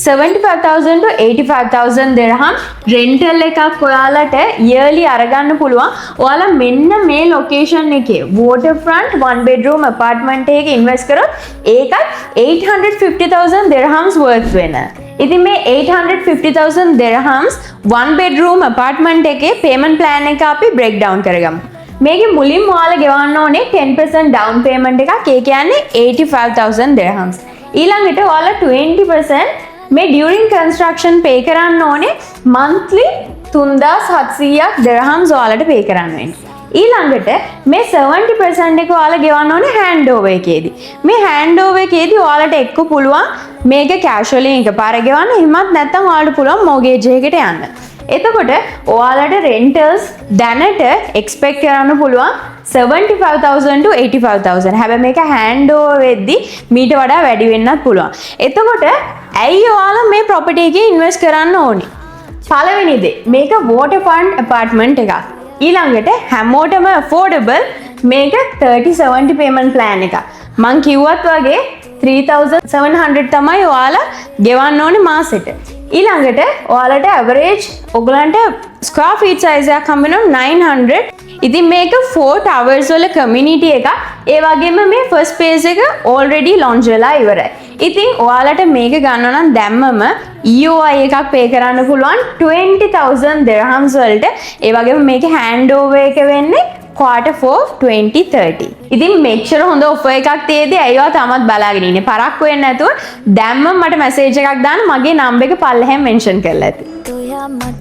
75,000 to 85,000 dirham rental එකක් ඔයාලට yearly අරගන්න පුළුවන්. ඔයාලා මෙන්න මේ location එකේ waterfront one bedroom apartment එකක invest කරොත් ඒකත් 850,000 dirhams worth වෙන. ඉතින් මේ 850,000 dirhams one bedroom apartment එකේ payment plan එක අපි break down කරගමු. මේකේ මුලින්ම ඔයාලා ගෙවන්න ඕනේ 10% down payment එකක්. ඒ කියන්නේ 85,000 dirhams. ඊළඟට ඔයාලා 20% මේ during construction pay කරන්න ඕනේ monthly 3,700ක් dirhams ඔයාලට pay කරන්න වෙන්නේ. ඊළඟට මේ 70% එක ඔයාලා ගෙවන්න ඕනේ handover එකේදී. මේ handover එකේදී ඔයාලට එක්ක පුළුවන් මේක cash වලින් එකපාර ගෙවන්න. එහෙමත් නැත්නම් ඔයාලට පුළුවන් mortgage එකකට යන්න. එතකොට ඔයාලට rentals දැනට expect කරන්න පුළුවන් 75,000 to 85,000. හැබැයි මේක handover වෙද්දි මීට වඩා වැඩි වෙන්නත් පුළුවන්. එතකොට ඇයි ඔයාලා මේ property එකේ invest කරන්න ඕනේ? පළවෙනි දේ මේක waterfront apartment එකක්. ඊළඟට හැමෝටම affordable මේක 30-70 payment plan එකක්. මං කිව්වත් වගේ 3,700 තමයි ඔයාලා ගෙවන්න ඕනේ මාසෙට. ඊළඟට ඔයාලට average ඔයගලන්ට square feet size එකක් හම්බ වෙනවා 900. ඉතින් මේක 4 towers වල community එකක්. ඒ වගේම මේ first phase එක already launch වෙලා ඉවරයි. ඉතින් ඔයාලට මේක ගන්න නම් දැම්මම EOI එකක් pay කරන්න පුළුවන් 20,000 dirhams වලට. ඒ වගේම මේක handover එක වෙන්නේ Q4 2030. ඉතින් make sure හොඳ offer එකක් තියෙද්දි අයියෝ තාමත් බලාගෙන ඉන්නේ. පරක්කු වෙන්නේ නැතුව දැම්මම මට message එකක් දාන්න. මගේ number එක පල්ලෙහෙන් mention කරලා ඇති.